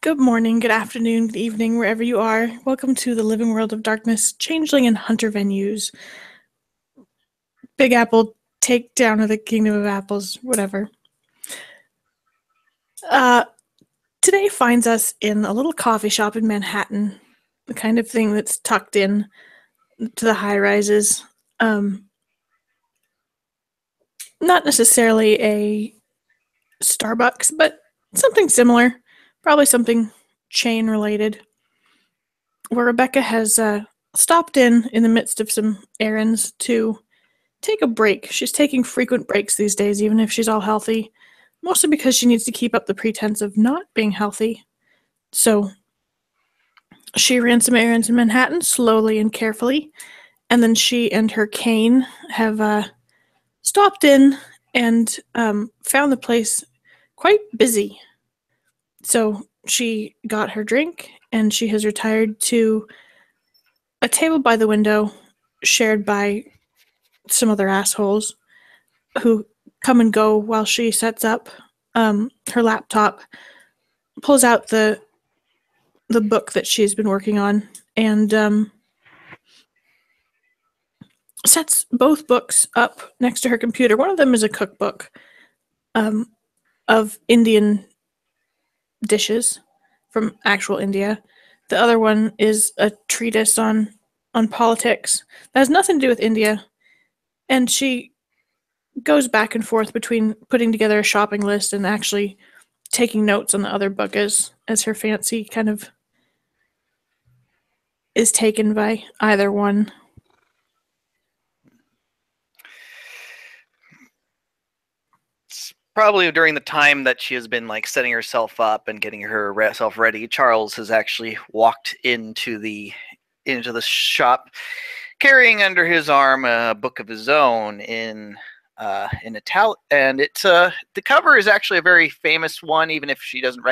Good morning, good afternoon, good evening, wherever you are. Welcome to the Living World of Darkness, Changeling and Hunter venues. Big Apple, take down of the Kingdom of Apples, whatever. Today finds us in a little coffee shop in Manhattan, the kind of thing that's tucked in to the high rises. Not necessarily a Starbucks, but something similar, probably something chain related, where Rebecca has stopped in the midst of some errands to take a break. She's taking frequent breaks these days, even if she's all healthy, mostly because she needs to keep up the pretense of not being healthy. So she ran some errands in Manhattan slowly and carefully, and then she and her cane have stopped in and found the place quite busy. So she got her drink, and she has retired to a table by the window shared by some other assholes who come and go while she sets up her laptop, pulls out the book that she's been working on, and sets both books up next to her computer. One of them is a cookbook of Indian dishes from actual India. The other one is a treatise on politics that has nothing to do with India, and she goes back and forth between putting together a shopping list and actually taking notes on the other book as her fancy kind of is taken by either one. It's probably during the time that she has been like setting herself up and getting herself ready, Charles has actually walked into the shop carrying under his arm a book of his own in Italian, and the cover is actually a very famous one. Even if she doesn't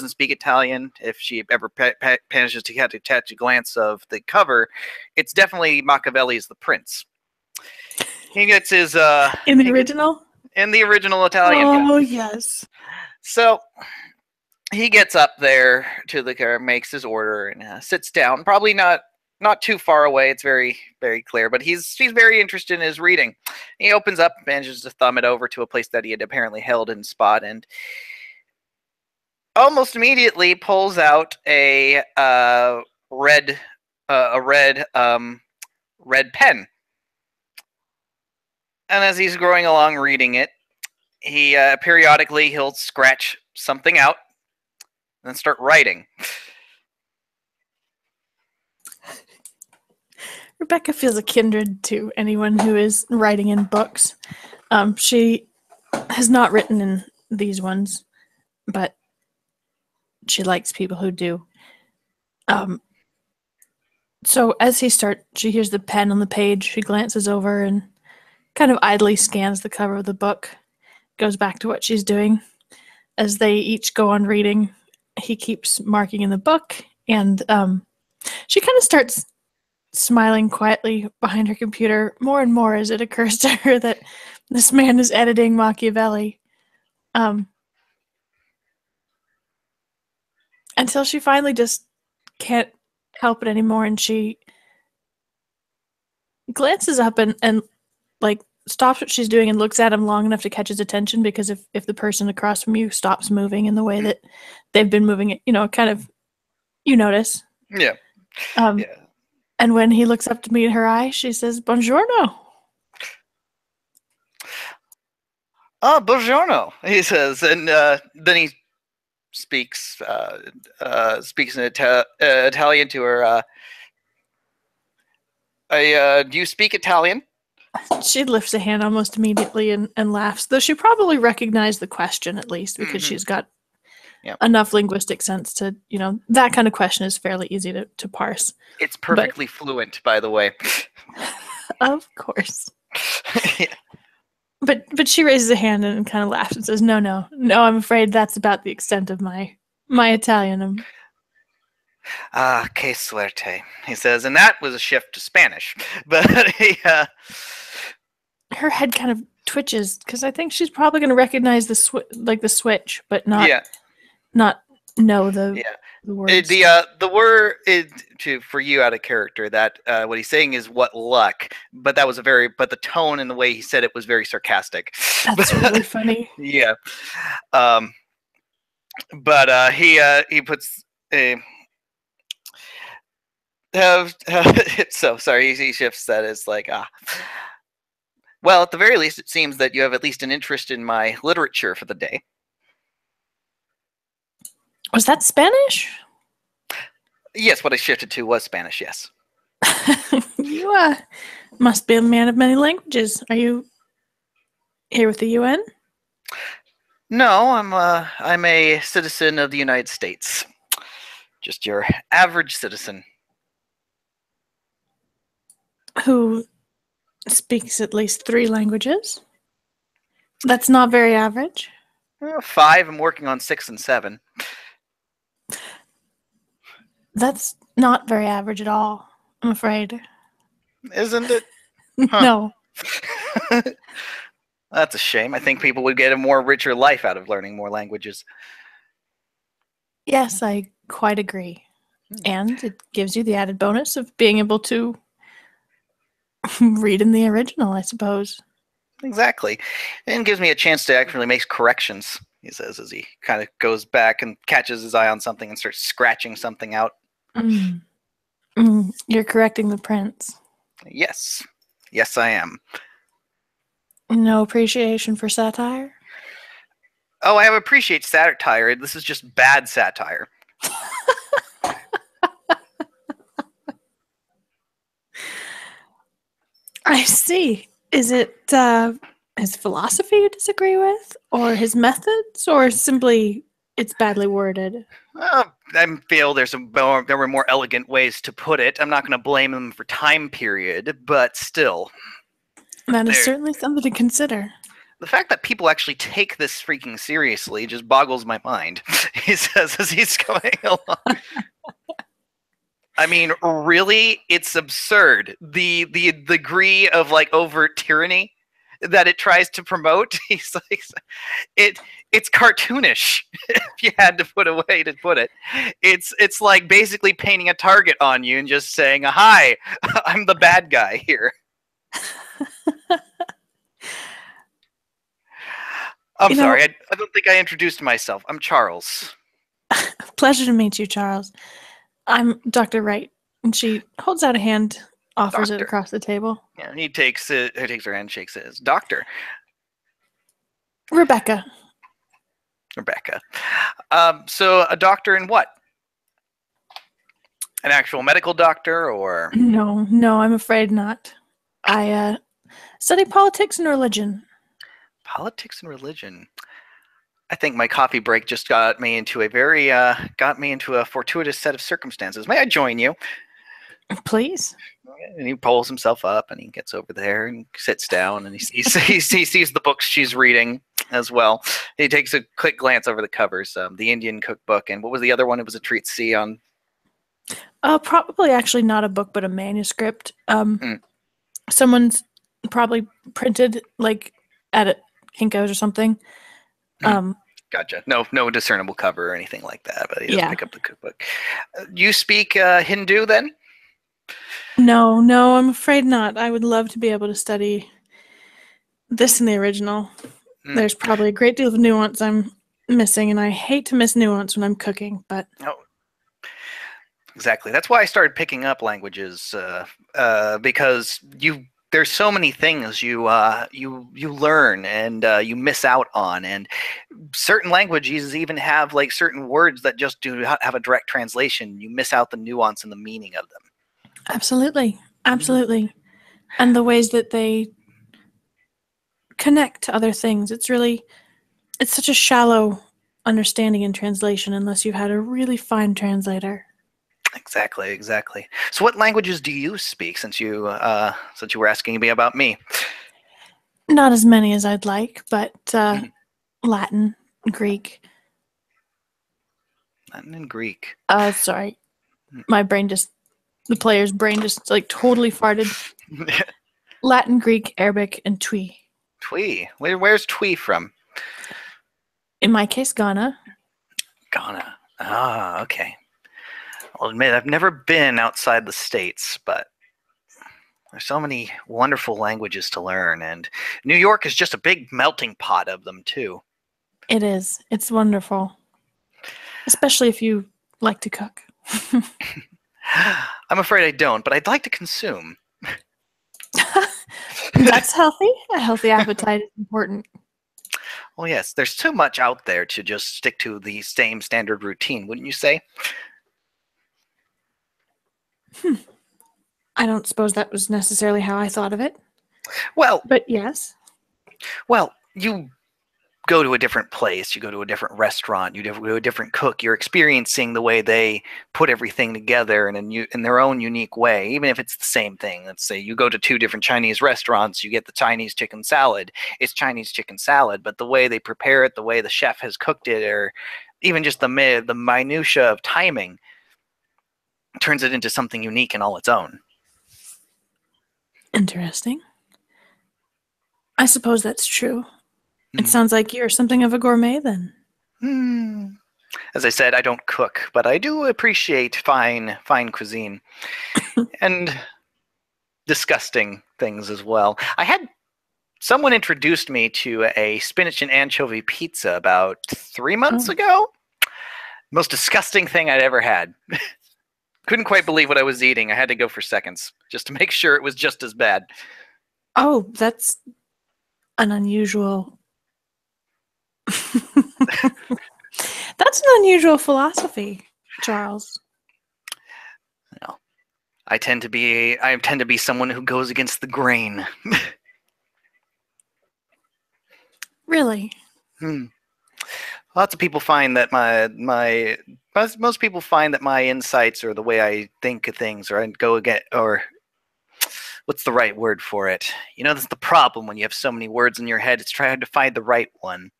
speak Italian, if she ever manages to catch a glance of the cover, it's definitely Machiavelli's The Prince. He gets his in the original Italian. Oh yes. So he gets up there to the car, makes his order, and sits down. Probably not too far away. It's very, very clear. But he's very interested in his reading. He opens up, manages to thumb it over to a place that he had apparently held in spot, and almost immediately pulls out a red pen. And as he's going along reading it, he he'll scratch something out and then start writing. Rebecca feels a kindred to anyone who is writing in books. She has not written in these ones, but she likes people who do. So as she hears the pen on the page, she glances over and kind of idly scans the cover of the book, goes back to what she's doing. As they each go on reading, he keeps marking in the book, and she kind of starts smiling quietly behind her computer more and more as it occurs to her that this man is editing Machiavelli. Until she finally just can't help it anymore, and she glances up and like stops what she's doing and looks at him long enough to catch his attention, because if the person across from you stops moving in the way that they've been moving it, kind of, you notice. Yeah. Yeah. And when he looks up to meet her eye, she says, "Buongiorno." Buongiorno, he says, and then he speaks in Italian to her. Do you speak Italian? She lifts a hand almost immediately and laughs, though she probably recognized the question at least, because she's got enough linguistic sense to, that kind of question is fairly easy to parse. It's perfectly fluent, by the way. Of course. Yeah. But she raises a hand and kind of laughs and says, No, I'm afraid that's about the extent of my Italian. Que suerte, he says, and that was a shift to Spanish. But her head kind of twitches, because I think she's probably going to recognize the switch, but not know the Yeah. words. The word for you out of character that what he's saying is what luck, but that was but the tone and the way he said it was very sarcastic. That's really funny. Yeah. Um, but he puts so sorry, he shifts that as like well, at the very least it seems that you have at least an interest in my literature for the day. Was that Spanish? Yes, what I shifted to was Spanish, yes. You must be a man of many languages. Are you here with the UN? No, I'm a citizen of the United States. Just your average citizen. Who speaks at least 3 languages? That's not very average. 5, I'm working on 6 and 7. That's not very average at all, I'm afraid. Isn't it? Huh. No. That's a shame. I think people would get a more richer life out of learning more languages. Yes, I quite agree. And it gives you the added bonus of being able to read in the original, I suppose. Exactly. And gives me a chance to actually make corrections, he says, as he kind of goes back and catches his eye on something and starts scratching something out. You're correcting the prince. Yes. Yes, I am. No appreciation for satire? Oh, I appreciate satire. This is just bad satire. I see. Is it his philosophy you disagree with? Or his methods? Or simply it's badly worded? I feel there were more elegant ways to put it. I'm not going to blame him for time period, but still. That is certainly something to consider. The fact that people actually take this freaking seriously just boggles my mind, he says as he's going along. I mean, really? It's absurd. The degree of like overt tyranny that it tries to promote. He's like, it's cartoonish, if you had to put a way to put it. It's like basically painting a target on you and just saying, "Hi, I'm the bad guy here." I'm sorry, I don't think I introduced myself. I'm Charles. Pleasure to meet you, Charles. I'm Dr. Wright. And she holds out a hand, offers it across the table. Yeah, he takes her hand, shakes it. Doctor. Rebecca. So a doctor in what? An actual medical doctor, or? No, I'm afraid not. I study politics and religion. Politics and religion. I think my coffee break just got me into a fortuitous set of circumstances. May I join you? Please. And he pulls himself up and he gets over there and sits down and he sees the books she's reading as well. He takes a quick glance over the covers, the Indian cookbook, and what was the other one? It was a treat to see on. Probably actually not a book, but a manuscript. Someone's probably printed like at Kinko's or something. Gotcha. No discernible cover or anything like that, but he does pick up the cookbook. You speak Hindu then? No, I'm afraid not. I would love to be able to study this in the original. There's probably a great deal of nuance I'm missing, and I hate to miss nuance when I'm cooking, but... Oh, exactly. That's why I started picking up languages, because there's so many things you learn and you miss out on, and certain languages even have like certain words that just do not have a direct translation. You miss out the nuance and the meaning of them. Absolutely. And the ways that they connect to other things. It's such a shallow understanding in translation unless you've had a really fine translator. Exactly. So what languages do you speak, since you were asking me about me? Not as many as I'd like, but Latin, Greek. Latin and Greek. Sorry. The player's brain just like totally farted. Latin, Greek, Arabic, and Twi. Twi? Where's Twi from? In my case, Ghana. Ghana. Ah, okay. I'll admit I've never been outside the States, but there's so many wonderful languages to learn, and New York is just a big melting pot of them, too. It is. It's wonderful. Especially if you like to cook. I'm afraid I don't, but I'd like to consume. That's healthy. A healthy appetite is important. Well, yes, there's too much out there to just stick to the same standard routine, wouldn't you say? I don't suppose that was necessarily how I thought of it. Well, But yes. well, you go to a different place, you go to a different restaurant, you go to a different cook, you're experiencing the way they put everything together in their own unique way, even if it's the same thing. Let's say you go to two different Chinese restaurants, you get the Chinese chicken salad. It's Chinese chicken salad, but the way they prepare it, the way the chef has cooked it, or even just the minutia of timing turns it into something unique and all its own. Interesting. I suppose that's true. It sounds like you're something of a gourmet then. As I said, I don't cook, but I do appreciate fine cuisine and disgusting things as well. I had someone introduced me to a spinach and anchovy pizza about 3 months ago. Most disgusting thing I'd ever had. Couldn't quite believe what I was eating. I had to go for seconds just to make sure it was just as bad. Oh, that's an unusual... That's an unusual philosophy, Charles. No. I tend to be someone who goes against the grain. Really? Lots of people find that most people find that my insights or the way I think of things or I go again or what's the right word for it? You know, that's the problem when you have so many words in your head. It's trying to find the right one.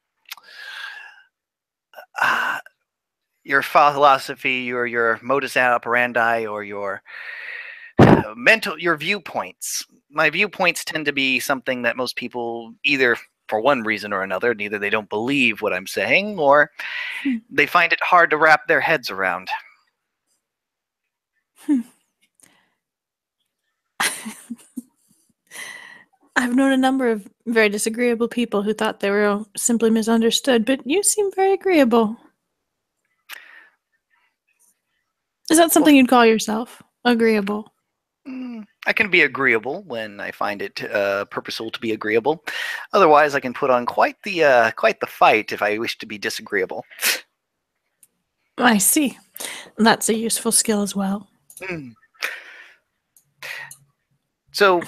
Your philosophy, your modus operandi, or your viewpoints. My viewpoints tend to be something that most people either, for one reason or another, either they don't believe what I'm saying, or they find it hard to wrap their heads around. I've known a number of very disagreeable people who thought they were simply misunderstood, but you seem very agreeable. Is that something you'd call yourself? Agreeable? I can be agreeable when I find it purposeful to be agreeable. Otherwise, I can put on quite the fight if I wish to be disagreeable. I see. That's a useful skill as well. So,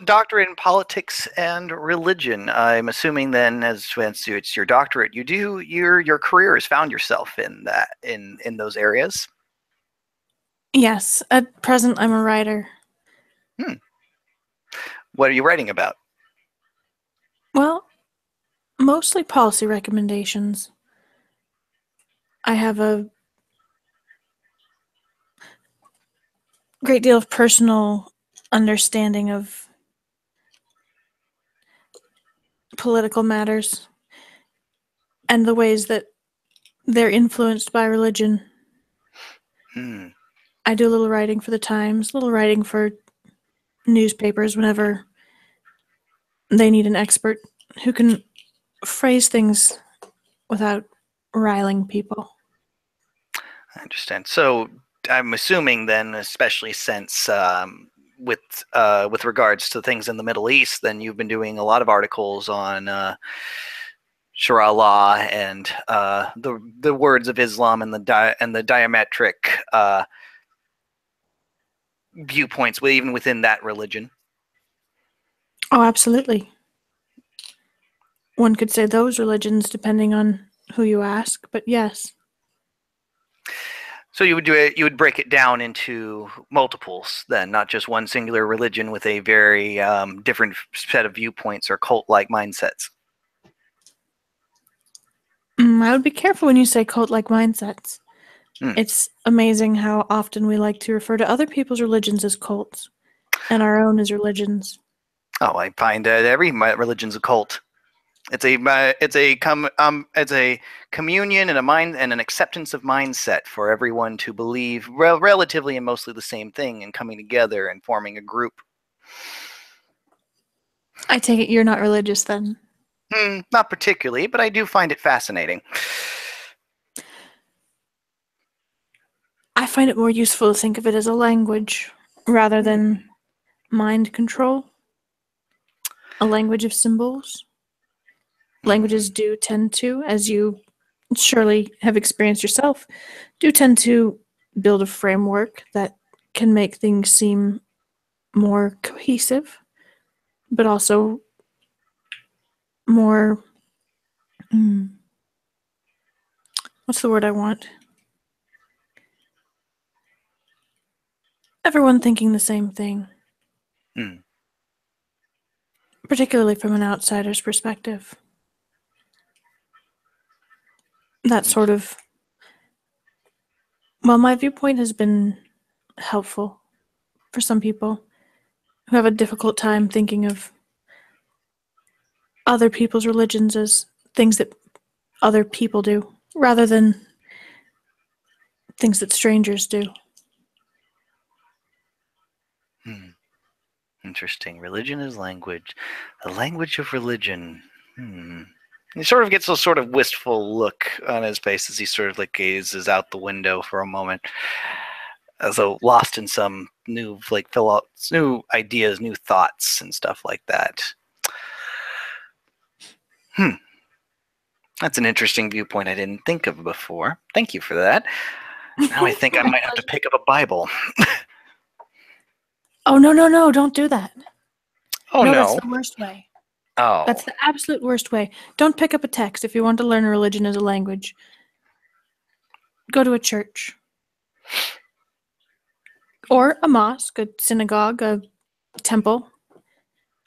doctorate in politics and religion. I'm assuming then, as it's your doctorate, your career has found yourself in those areas. Yes. At present, I'm a writer. What are you writing about? Well, mostly policy recommendations. I have a great deal of personal understanding of political matters and the ways that they're influenced by religion. I do a little writing for the Times, a little writing for newspapers whenever they need an expert who can phrase things without riling people. I understand. So I'm assuming then, especially since with regards to things in the Middle East, then you've been doing a lot of articles on Sharia law and the words of Islam and the diametric viewpoints, even within that religion. Oh, absolutely. One could say those religions, depending on who you ask, but yes. So you would break it down into multiples then, not just one singular religion with a very different set of viewpoints or cult-like mindsets. I would be careful when you say cult-like mindsets. It's amazing how often we like to refer to other people's religions as cults and our own as religions. Oh, I find that every religion's a cult. It's a communion and a mind and an acceptance of mindset for everyone to believe relatively and mostly the same thing and coming together and forming a group. I take it you're not religious then? Not particularly, but I do find it fascinating. I find it more useful to think of it as a language rather than mind control. A language of symbols. Languages do tend to, as you surely have experienced yourself, do tend to build a framework that can make things seem more cohesive, but also more, what's the word I want? Everyone thinking the same thing. Particularly from an outsider's perspective. That sort of, well, my viewpoint has been helpful for some people who have a difficult time thinking of other people's religions as things that other people do, rather than things that strangers do. Interesting. Religion is language. The language of religion. He sort of gets a sort of wistful look on his face as he sort of like gazes out the window for a moment, as though lost in some new new ideas, new thoughts, and stuff like that. That's an interesting viewpoint I didn't think of before. Thank you for that. Now I think I might have to pick up a Bible. Oh, no, don't do that. Oh, no. That's the worst way. Oh. That's the absolute worst way. Don't pick up a text if you want to learn a religion as a language. Go to a church. Or a mosque, a synagogue, a temple.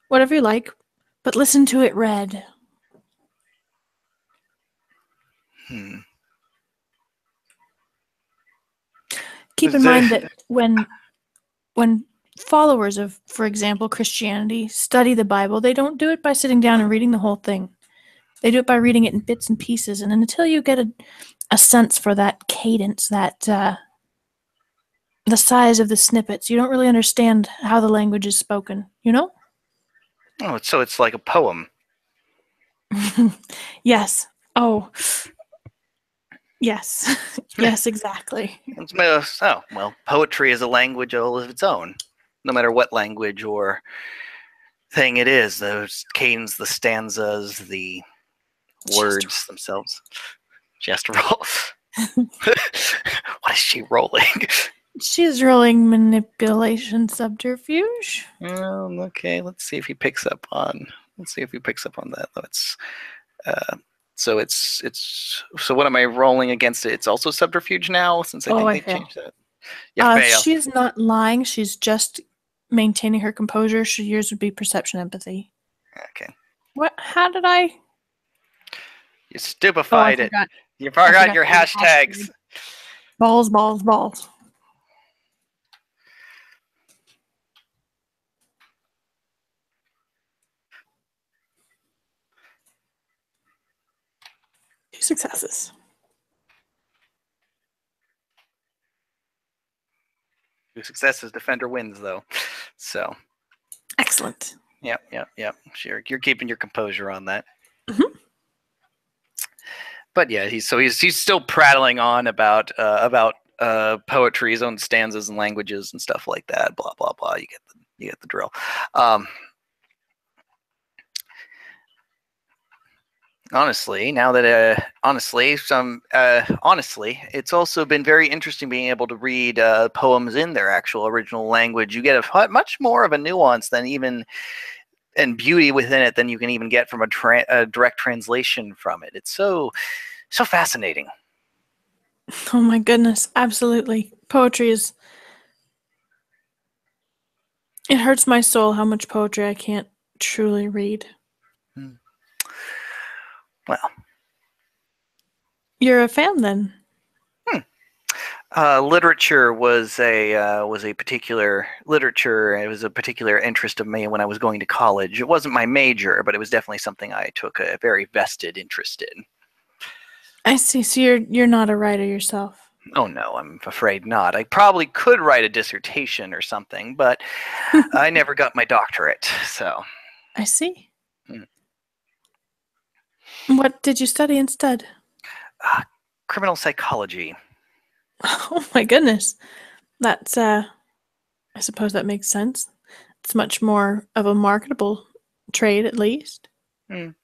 Whatever you like. But listen to it read. Keep in mind that when followers of, for example, Christianity study the Bible, they don't do it by sitting down and reading the whole thing. They do it by reading it in bits and pieces. And until you get a sense for that cadence, that the size of the snippets, you don't really understand how the language is spoken, you know? Oh, so it's like a poem. Yes. Oh. Yes. Yes, exactly. Oh, well, poetry is a language all of its own. No matter what language or thing it is, those cadence, the stanzas, the words themselves. Just roll. What is she rolling? She's rolling manipulation subterfuge. Okay, let's see if he picks up on. Let's see if he picks up on that. It's so so what am I rolling against it? It's also subterfuge now, since I think they changed that. Yeah, she's not lying. She's just maintaining her composure. Yours would be perception empathy. Okay. What? How did I? You stupefied it. You forgot your hashtags. Balls. 2 successes. 2 successes, defender wins though. So excellent. Yep. Sure, you're keeping your composure on that. But yeah, he's still prattling on about poetry, his own stanzas and languages and stuff like that. Blah blah blah. You get the drill. Honestly, now that honestly, it's also been very interesting being able to read poems in their actual original language. You get a much more of a nuance than even and beauty within it than you can even get from a direct translation from it. It's so fascinating. Oh my goodness, absolutely. Poetry is... It hurts my soul how much poetry I can't truly read. Well. You're a fan then? Literature was a particular literature. It was a particular interest of me when I was going to college. It wasn't my major, but it was definitely something I took a very vested interest in. I see. So you're not a writer yourself. Oh no, I'm afraid not. I probably could write a dissertation or something, but I never got my doctorate. So I see. What did you study instead? criminal psychology. Oh my goodness. That's I suppose that makes sense. It's much more of a marketable trade, at least. If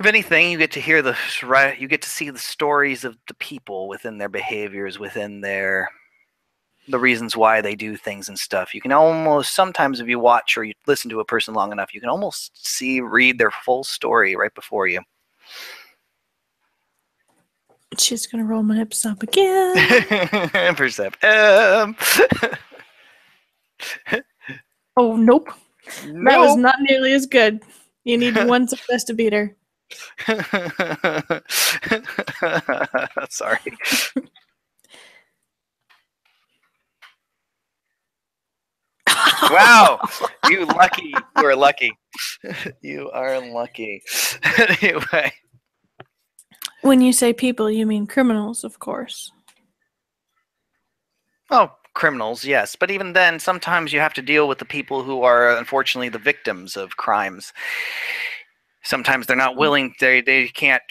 anything, you get to hear you get to see the stories of the people within their behaviors, within the reasons why they do things and stuff. You can almost, sometimes if you watch or you listen to a person long enough, you can almost read their full story right before you. She's gonna roll my hips up again. Percept. Oh, nope. Nope. That was not nearly as good. You need one success to beat her. Sorry. Wow, you lucky. You are lucky. You are lucky. Anyway. When you say people, you mean criminals, of course. Oh, criminals, yes. But even then, sometimes you have to deal with the people who are, unfortunately, the victims of crimes. Sometimes they're not willing, they can't,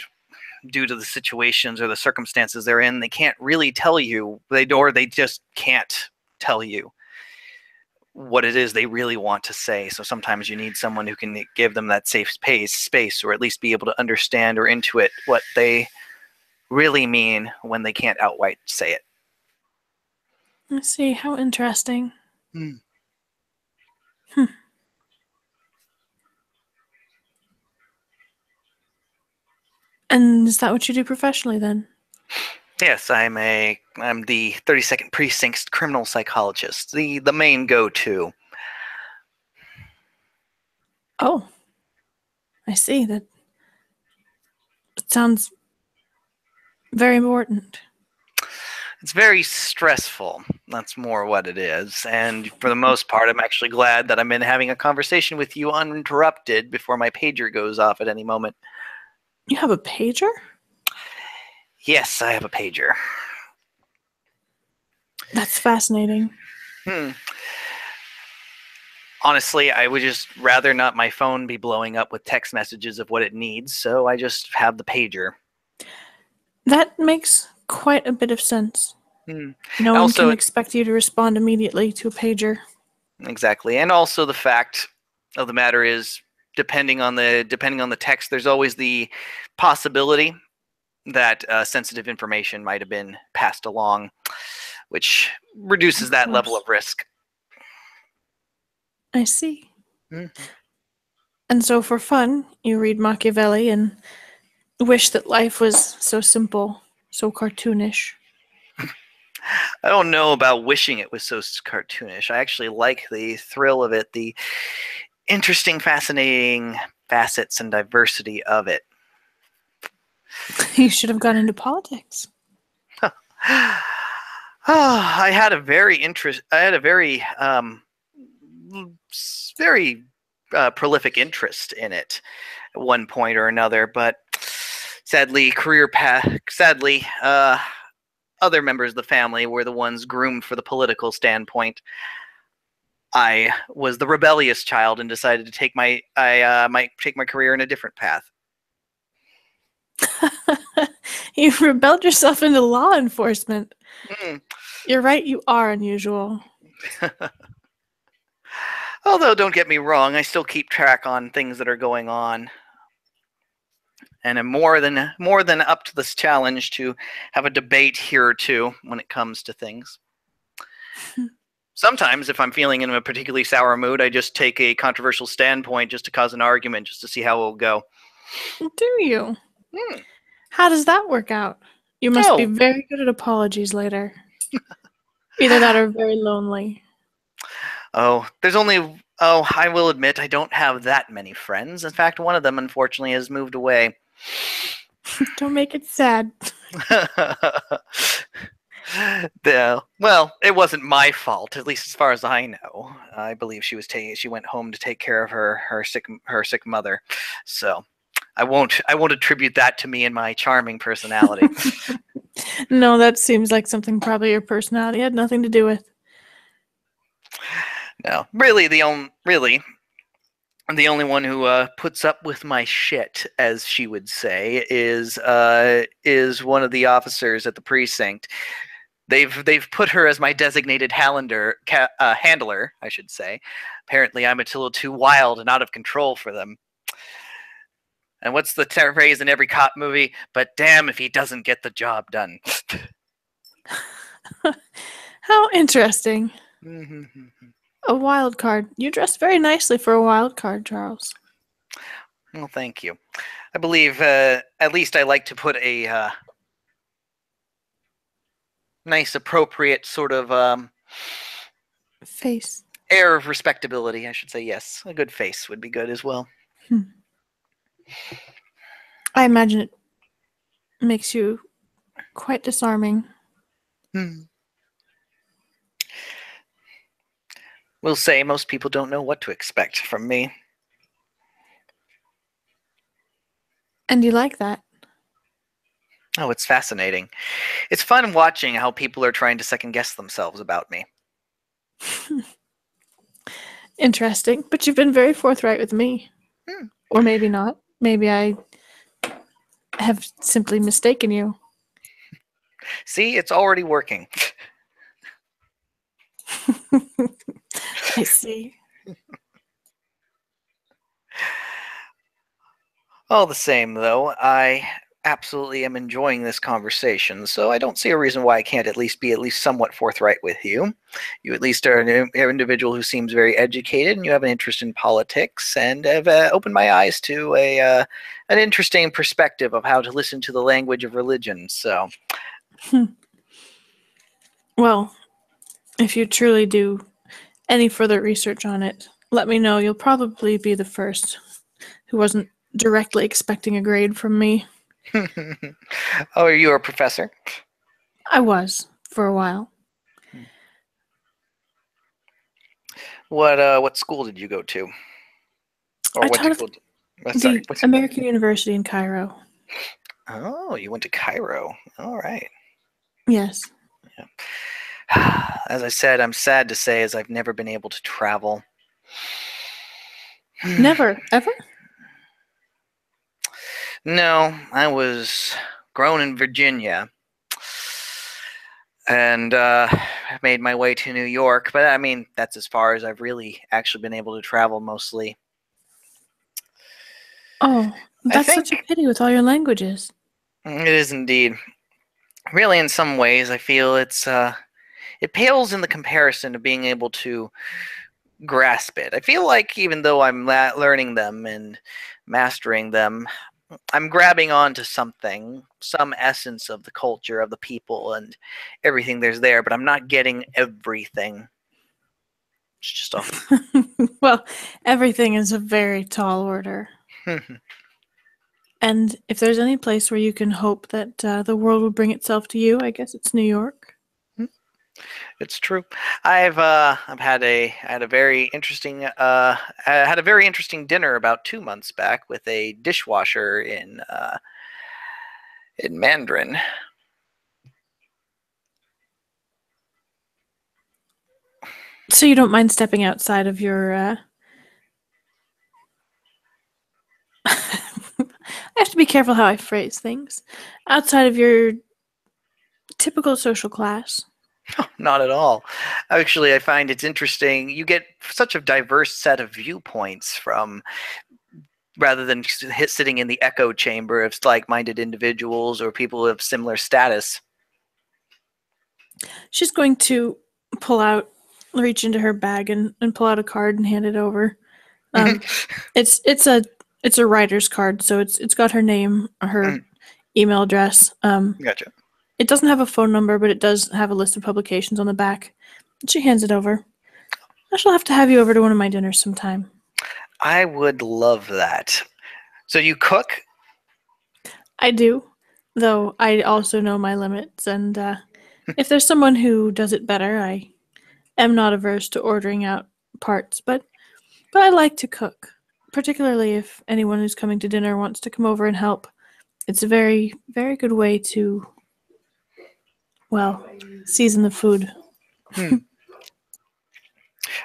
due to the situations or the circumstances they're in, they can't really tell you, they just can't tell you what it is they really want to say. So sometimes you need someone who can give them that safe space, or at least be able to understand or intuit what they really mean when they can't outright say it. I see. How interesting. Hmm. And is that what you do professionally then? Yes, I'm the 32nd Precinct's criminal psychologist, the main go-to. Oh, I see. That it sounds very important. It's very stressful. That's more what it is. And for the most part, I'm actually glad that I'm having a conversation with you uninterrupted before my pager goes off at any moment. You have a pager? Yes, I have a pager. That's fascinating. Honestly, I would just rather not my phone be blowing up with text messages of what it needs, so I just have the pager. That makes quite a bit of sense. No one Also, can expect you to respond immediately to a pager. Exactly. And also the fact of the matter is, depending on the text, there's always the possibility that sensitive information might have been passed along, which reduces that level of risk. I see. And so for fun, you read Machiavelli and wish that life was so simple, so cartoonish. I don't know about wishing it was so cartoonish. I actually like the thrill of it, the interesting, fascinating facets and diversity of it. You should have gone into politics. I had a very prolific interest in it at one point or another, but sadly, other members of the family were the ones groomed for the political standpoint. I was the rebellious child and decided to take my career in a different path. You rebelled yourself into law enforcement. You're right, you are unusual. Although, don't get me wrong, I still keep track on things that are going on. And I'm more than up to this challenge to have a debate here or two when it comes to things. Sometimes, if I'm feeling in a particularly sour mood, I just take a controversial standpoint just to cause an argument, just to see how it'll go. Do you? How does that work out? You must be very good at apologies later. Either that or very lonely. I will admit I don't have that many friends. In fact, one of them, unfortunately, has moved away. Don't make it sad. Well, it wasn't my fault, at least as far as I know. I believe she went home to take care of her sick mother. So I won't attribute that to me and my charming personality. No, that seems like something probably your personality had nothing to do with. No, really, the only one who puts up with my shit, as she would say, is one of the officers at the precinct. They've put her as my designated handler, I should say. Apparently, I'm a little too wild and out of control for them. And what's the phrase in every cop movie? But damn if he doesn't get the job done. How interesting. A wild card. You dress very nicely for a wild card, Charles. Well, thank you. I believe at least I like to put a nice, appropriate sort of face. Air of respectability, I should say. Yes, a good face would be good as well. I imagine it makes you quite disarming. We'll say most people don't know what to expect from me. And you like that? Oh, it's fascinating. It's fun watching how people are trying to second guess themselves about me. Interesting. But you've been very forthright with me. Or maybe not. Maybe I have simply mistaken you. See, it's already working. I see. All the same, though, I absolutely am enjoying this conversation, so I don't see a reason why I can't at least be somewhat forthright with you. You at least are an individual who seems very educated, and you have an interest in politics, and have opened my eyes to an interesting perspective of how to listen to the language of religion, so... Well, if you truly do any further research on it, let me know. You'll probably be the first who wasn't directly expecting a grade from me. Oh, are you a professor? I was, for a while. What school did you go to? Or I what taught did the American University in Cairo. Oh, you went to Cairo. All right. Yes. Yeah. As I said, I'm sad to say, as I've never been able to travel. Never? Ever? No, I was grown in Virginia. And made my way to New York. But, I mean, that's as far as I've really actually been able to travel mostly. Oh, that's such a pity with all your languages. It is indeed. Really, in some ways, I feel it pales in the comparison to being able to grasp it. I feel like even though I'm learning them and mastering them, I'm grabbing onto something, some essence of the culture, of the people, and everything there's there, but I'm not getting everything. It's just well, everything is a very tall order. And if there's any place where you can hope that the world will bring itself to you, I guess it's New York. It's true. I had a very interesting dinner about 2 months back with a dishwasher in Mandarin. So you don't mind stepping outside of your I have to be careful how I phrase things. Outside of your typical social class. Not at all. Actually, I find it's interesting. You get such a diverse set of viewpoints from, rather than sitting in the echo chamber of like-minded individuals or people of similar status. She's going to reach into her bag and pull out a card and hand it over. It's a writer's card, so it's got her name, her email address. Gotcha. It doesn't have a phone number, but it does have a list of publications on the back. She hands it over. I shall have to have you over to one of my dinners sometime. I would love that. So you cook? I do, though I also know my limits, and If there's someone who does it better, I am not averse to ordering out parts, but I like to cook, particularly if anyone who's coming to dinner wants to come over and help. It's a very, very good way to, well, season the food.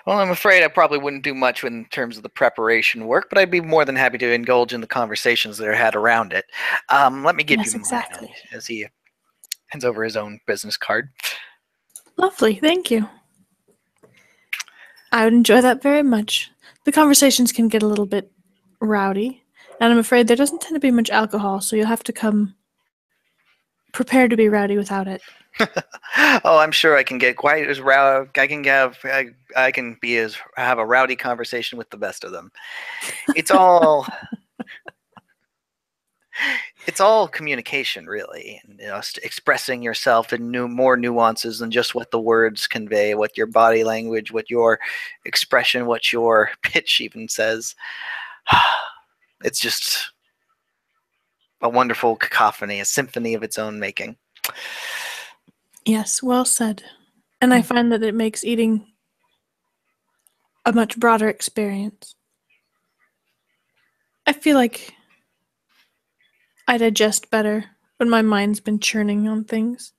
Well, I'm afraid I probably wouldn't do much in terms of the preparation work, but I'd be more than happy to indulge in the conversations that are had around it. Let me give Yes, you mine exactly. as he hands over his own business card. Lovely, thank you. I would enjoy that very much. The conversations can get a little bit rowdy, and I'm afraid there doesn't tend to be much alcohol, so you'll have to come prepared to be rowdy without it. Oh, I'm sure I can get quite as rowdy. I can have a rowdy conversation with the best of them. It's all it's all communication, really, and expressing yourself in more nuances than just what the words convey, what your body language, what your expression, what your pitch even says. It's just a wonderful cacophony, a symphony of its own making. Yes, well said. And I find that it makes eating a much broader experience. I feel like I digest better when my mind's been churning on things.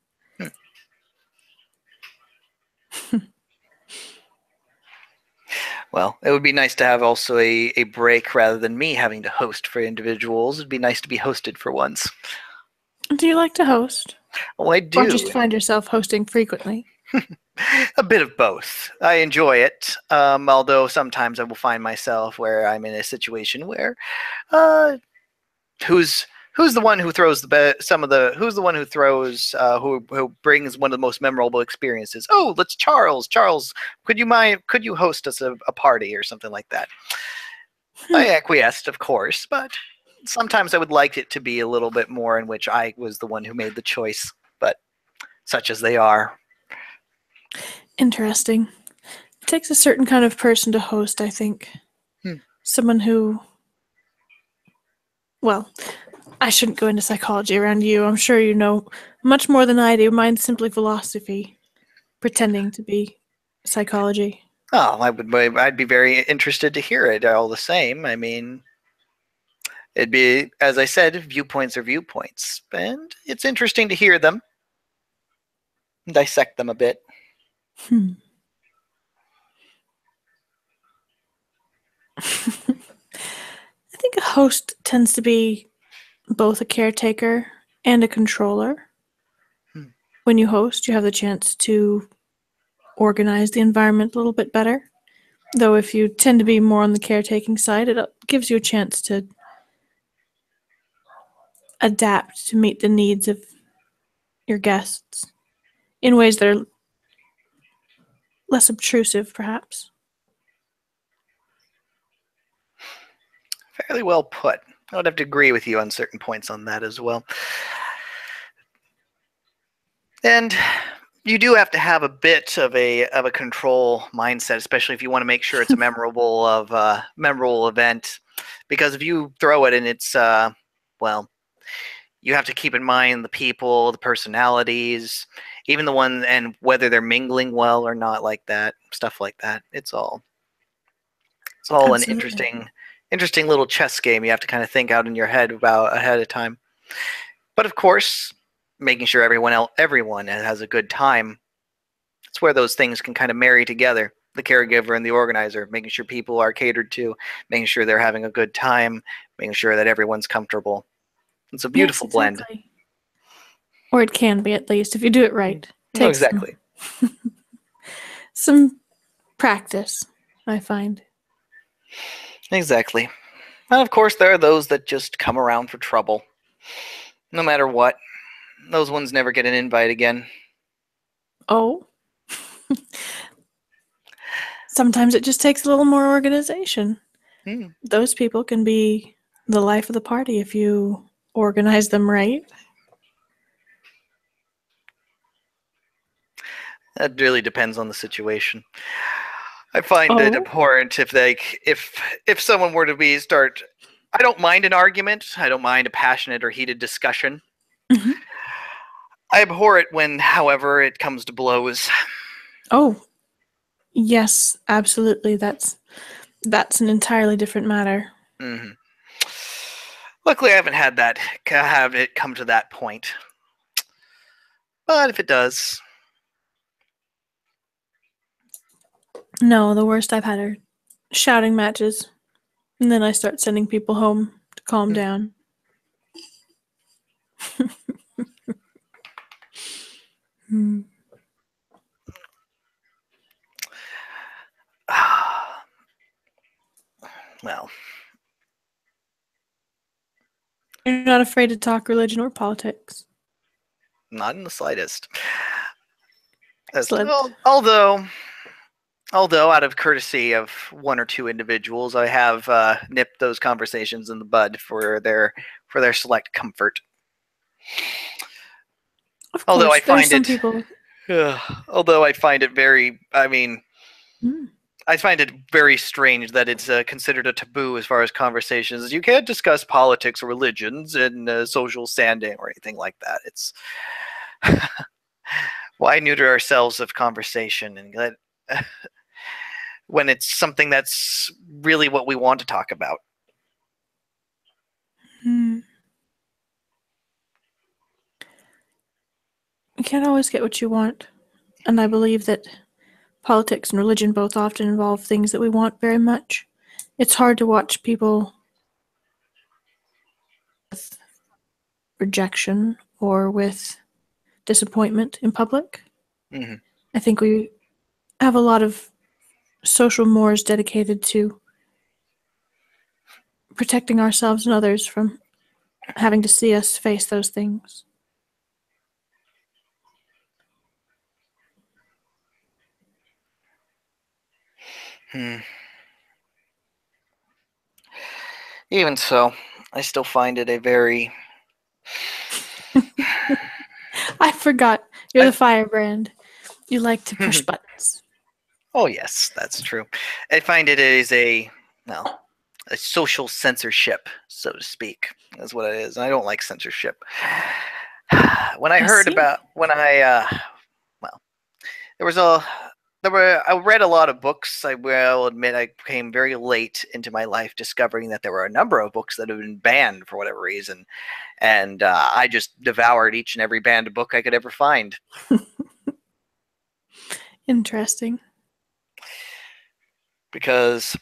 Well, it would be nice to have also a break rather than me having to host for individuals. It'd be nice to be hosted for once. Do you like to host? Oh, I Or do. just find yourself hosting frequently? A bit of both. I enjoy it, although sometimes I will find myself where I'm in a situation where, who's the one who throws who's the one who throws who brings one of the most memorable experiences? Oh, that's Charles. Charles, could you host us a party or something like that? I acquiesced, of course, but sometimes I would like it to be a little bit more in which I was the one who made the choice, but such as they are. Interesting. It takes a certain kind of person to host, I think. Someone who, well, I shouldn't go into psychology around you. I'm sure you know much more than I do. Mine's simply philosophy, pretending to be psychology. Oh, I'd be very interested to hear it all the same. I mean, it'd be, as I said, viewpoints are viewpoints, and it's interesting to hear them, dissect them a bit. I think a host tends to be both a caretaker and a controller. When you host, you have the chance to organize the environment a little bit better. Though if you tend to be more on the caretaking side, it gives you a chance to adapt to meet the needs of your guests in ways that are less obtrusive, perhaps. Fairly well put. I would have to agree with you on certain points on that as well. And you do have to have a bit of a control mindset, especially if you want to make sure it's a memorable event. Because if you throw it and it's well, you have to keep in mind the people, the personalities, even the one, and whether they're mingling well or not, like that, stuff like that. It's all an interesting little chess game you have to kind of think out in your head about ahead of time. But of course, making sure everyone has a good time. It's where those things can kind of marry together. The caregiver and the organizer, making sure people are catered to, making sure they're having a good time, making sure that everyone's comfortable. It's a beautiful blend. Or it can be, at least, if you do it right. No, exactly. Some practice, I find. Exactly. And of course, there are those that just come around for trouble. No matter what. Those ones never get an invite again. Oh? Sometimes it just takes a little more organization. Those people can be the life of the party if you organize them right. That really depends on the situation. I find it abhorrent if someone were to start. I don't mind an argument. I don't mind a passionate or heated discussion. I abhor it when, however, it comes to blows. Oh, yes, absolutely. That's an entirely different matter. Mm-hmm. Luckily, I haven't had that have it come to that point. But if it does, No, the worst I've had are shouting matches, and then I start sending people home to calm down. Hmm. well, You're not afraid to talk religion or politics. not in the slightest. Excellent. Although, out of courtesy of one or two individuals, I have nipped those conversations in the bud for their select comfort. Of Although I course, there's find some it, people. although I find it very, I mean, Mm. I find it very strange that it's considered a taboo as far as conversations. You can't discuss politics or religions and social standing or anything like that. It's why neuter ourselves of conversation and let, when it's something that's really what we want to talk about. Mm. You can't always get what you want, and I believe that politics and religion both often involve things that we want very much. It's hard to watch people with rejection or with disappointment in public. Mm-hmm. I think we have a lot of social mores dedicated to protecting ourselves and others from having to see us face those things. Hmm. Even so, I still find it a very. I forgot. You're the firebrand. You like to push buttons. Oh yes, that's true. I find it is a social censorship, so to speak. That's what it is. I don't like censorship. When I heard see. about well, there was a I read a lot of books. I will admit I came very late into my life discovering that there were a number of books that had been banned for whatever reason, and I just devoured each and every banned book I could ever find. Interesting. Because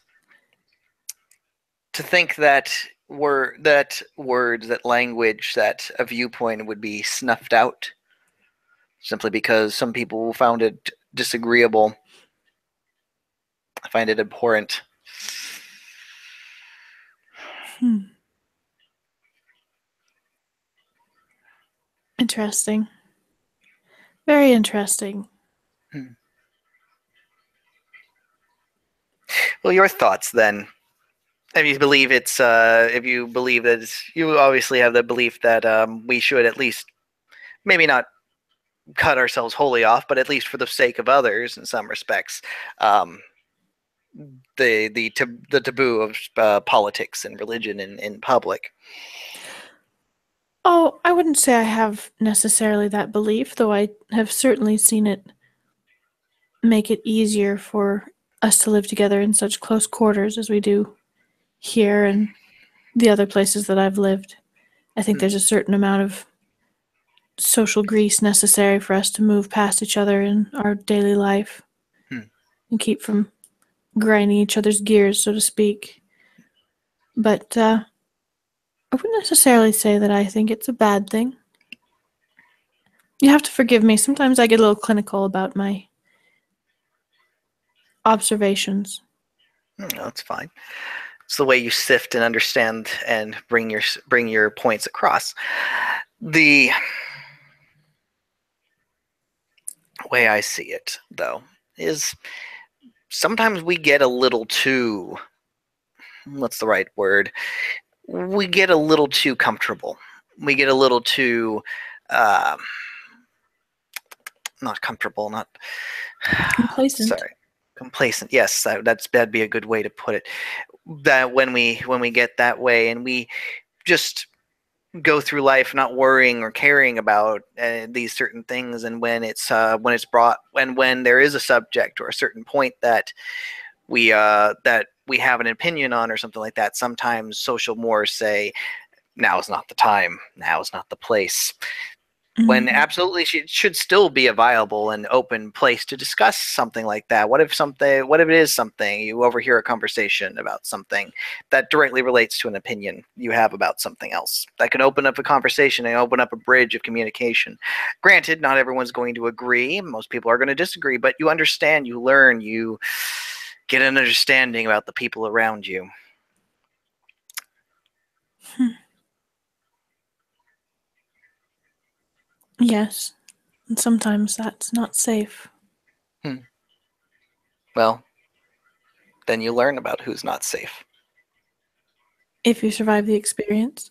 to think that words, that language, that a viewpoint would be snuffed out simply because some people found it disagreeable. I find it abhorrent. Interesting. Very interesting. Well, your thoughts then. If you believe that you obviously have the belief that we should at least maybe not cut ourselves wholly off, but at least for the sake of others, in some respects, um, the taboo of politics and religion in public. Oh, I wouldn't say I have necessarily that belief, though I have certainly seen it make it easier for us to live together in such close quarters as we do here and the other places that I've lived. I think there's a certain amount of social grease necessary for us to move past each other in our daily life and keep from grinding each other's gears, so to speak. But I wouldn't necessarily say that I think it's a bad thing. You have to forgive me. Sometimes I get a little clinical about my observations. No, that's fine. It's the way you sift and understand and bring your points across. The way I see it, though, is sometimes we get a little too, what's the right word? We get a little too comfortable. We get a little too not comfortable, not Complacent. sorry, complacent. Yes, that'd be a good way to put it. That when we get that way and we just go through life not worrying or caring about these certain things, and when there is a subject or a certain point that we have an opinion on or something like that, sometimes social mores say now is not the time, now is not the place, when absolutely it should still be a viable and open place to discuss something like that. What if it is something you overhear a conversation about something that directly relates to an opinion you have about something else that can open up a conversation and open up a bridge of communication? Granted, not everyone's going to agree, most people are going to disagree, but you understand, you learn, you get an understanding about the people around you. Yes, and sometimes that's not safe. Well, then you learn about who's not safe. If you survive the experience.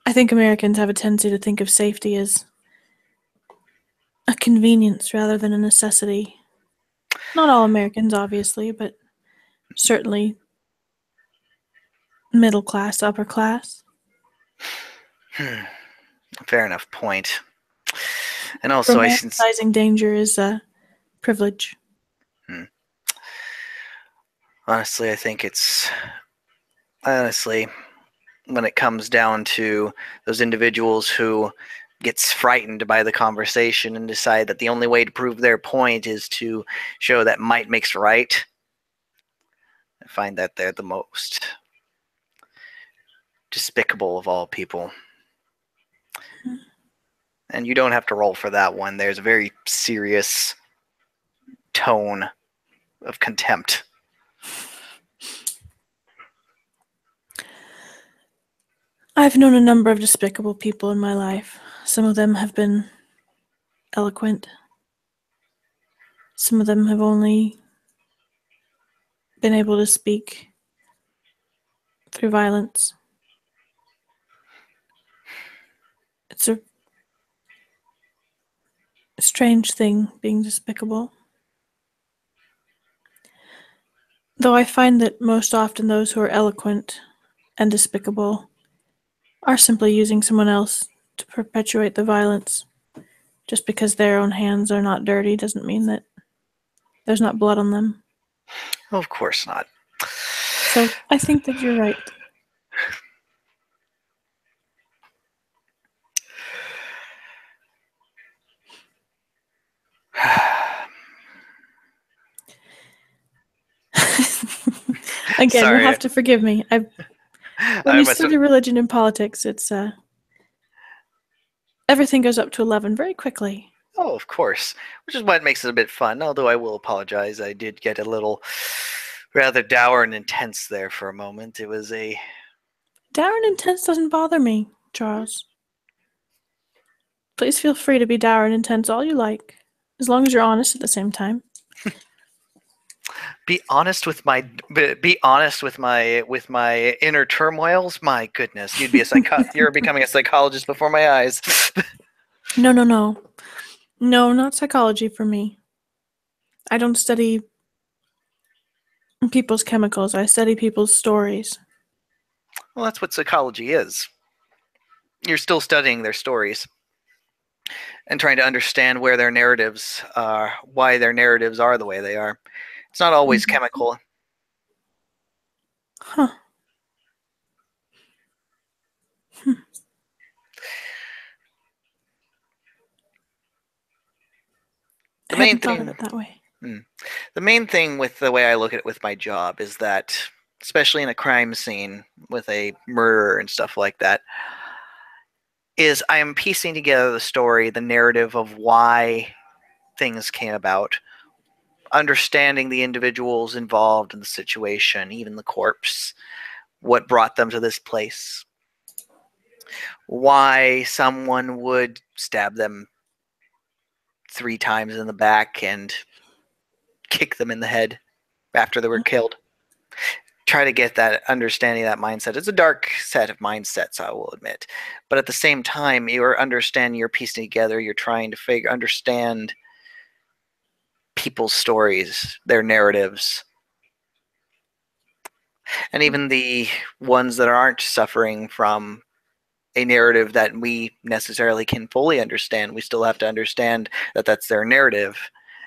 I think Americans have a tendency to think of safety as a convenience rather than a necessity. Not all Americans, obviously, but certainly middle class, upper class. Fair enough point. And also, romanticizing danger is a privilege. Honestly, I think when it comes down to those individuals who gets frightened by the conversation and decide that the only way to prove their point is to show that might makes right, I find that they're the most despicable of all people. And you don't have to roll for that one. There's a very serious tone of contempt. I've known a number of despicable people in my life. Some of them have been eloquent. Some of them have only been able to speak through violence. It's a strange thing, being despicable. Though I find that most often those who are eloquent and despicable are simply using someone else to perpetuate the violence. Just because their own hands are not dirty doesn't mean that there's not blood on them. Of course not. So I think that you're right. Again, Sorry. you'll have to forgive me. When you study religion and politics, it's everything goes up to 11 very quickly. Oh, of course. Which is what makes it a bit fun, although I will apologize. I did get a little rather dour and intense there for a moment. It was a... Dour and intense doesn't bother me, Charles. Please feel free to be dour and intense all you like, as long as you're honest at the same time. Be honest with my inner turmoils. My goodness, you're becoming a psychologist before my eyes. No, not psychology for me. I don't study people's chemicals. I study people's stories. Well, that's what psychology is. You're still studying their stories and trying to understand where their narratives are, why their narratives are the way they are. It's not always chemical. Huh. I hadn't thought of it that way. The main thing with the way I look at it with my job is that, especially in a crime scene with a murder and stuff like that, is I am piecing together the story, the narrative of why things came about, understanding the individuals involved in the situation, even the corpse, what brought them to this place, why someone would stab them 3 times in the back and kick them in the head after they were killed. Try to get that understanding, that mindset. It's a dark set of mindsets, I will admit. But at the same time, you're understanding, you're piecing together, you're trying to understand people's stories, their narratives. And even the ones that aren't suffering from a narrative that we necessarily can fully understand. We still have to understand that that's their narrative,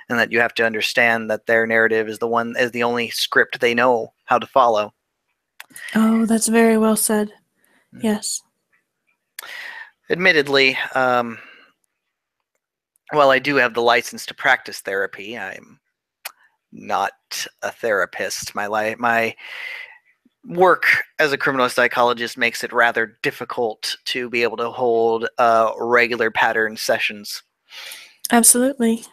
and that you have to understand that their narrative is the only script they know how to follow. Oh, that's very well said. Yes. Admittedly, while I do have the license to practice therapy, I'm not a therapist. My work as a criminal psychologist makes it rather difficult to be able to hold regular pattern sessions. Absolutely.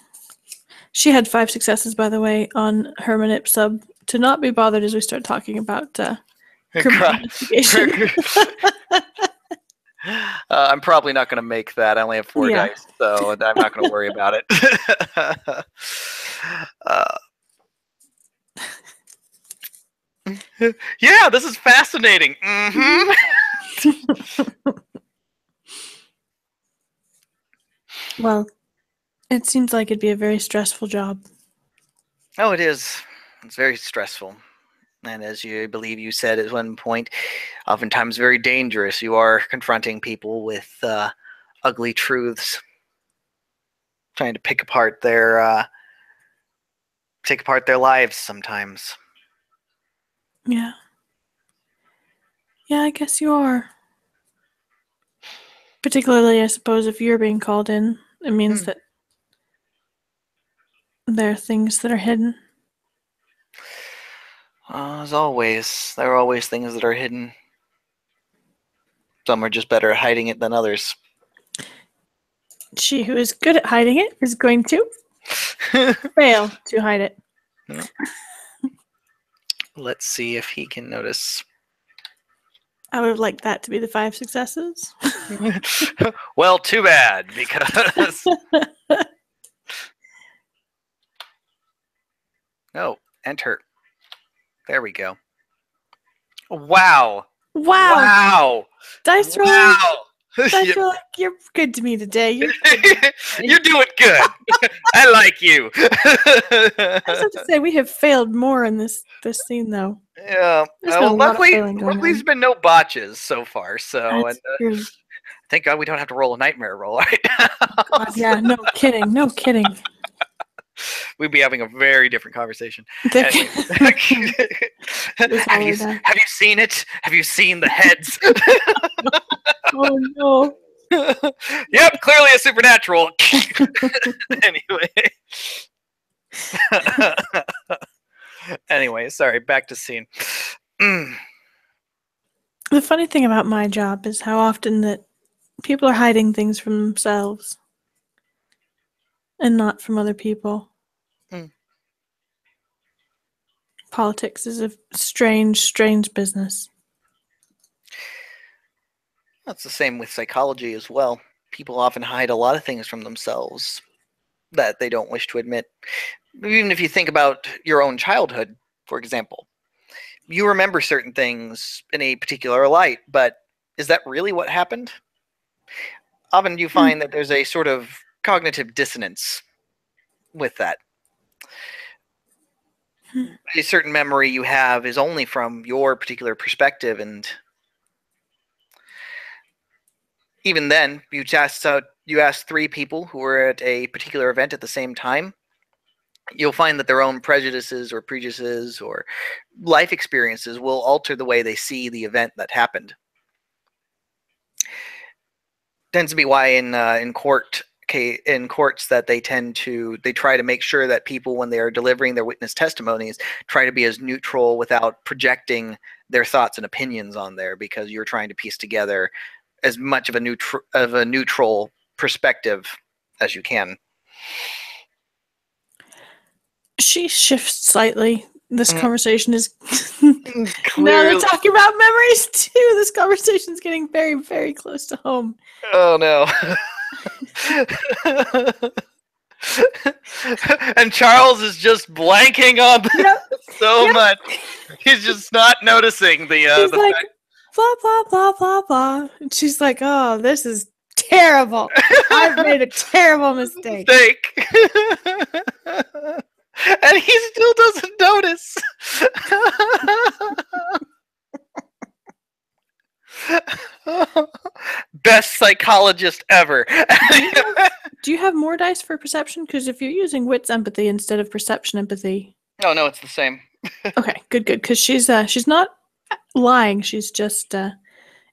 She had 5 successes, by the way, on her Manip sub. To not be bothered as we start talking about criminal investigation. I'm probably not going to make that. I only have 4 Yeah. dice, so I'm not going to worry about it. Yeah, this is fascinating. Well, it seems like it'd be a very stressful job. Oh, it is. It's very stressful. And as I believe you said at one point, oftentimes very dangerous. You are confronting people with ugly truths, trying to take apart their lives sometimes. Yeah. Yeah, I guess you are. Particularly, I suppose, if you're being called in, it means that there are things that are hidden. As always, there are always things that are hidden. Some are just better at hiding it than others. She who is good at hiding it is going to fail to hide it. Let's see if he can notice. I would have liked that to be the 5 successes. Well, too bad, because... Oh, enter. There we go. Wow. Wow. Dice roll. Wow. Dice roll, you're good to me today. You're doing good. I like you. I just have to say, we have failed more in this scene, though. Yeah. Well, luckily, there's been no botches so far. So, that's true. Thank God we don't have to roll a nightmare roll right now. God, yeah, no kidding. No kidding. We'd be having a very different conversation. Anyway. Have you seen it? Have you seen the heads? Oh no. Yep, clearly a supernatural. Anyway, sorry, back to scene. The funny thing about my job is how often that people are hiding things from themselves and not from other people. Politics is a strange, strange business. That's the same with psychology as well. People often hide a lot of things from themselves that they don't wish to admit. Even if you think about your own childhood, for example. You remember certain things in a particular light, but is that really what happened? Often you find that there's a sort of cognitive dissonance with that. A certain memory you have is only from your particular perspective, and even then, you ask 3 people who were at a particular event at the same time, you'll find that their own prejudices or prejudices or life experiences will alter the way they see the event that happened. Tends to be why in courts that they try to make sure that people, when they are delivering their witness testimonies, try to be as neutral without projecting their thoughts and opinions on there, because you're trying to piece together as much of a neutral perspective as you can. She shifts slightly. This conversation is now they're talking about memories too. This conversation is getting very, very close to home. Oh no. And Charles is just blanking on so much. He's just not noticing the like, fact. Blah blah blah blah blah. And she's like, "Oh, this is terrible. I've made a terrible mistake." And he still doesn't notice. best psychologist ever. Do you have more dice for perception? Because if you're using wits empathy instead of perception empathy. Oh no, it's the same. Okay, good. Because she's not lying. She's just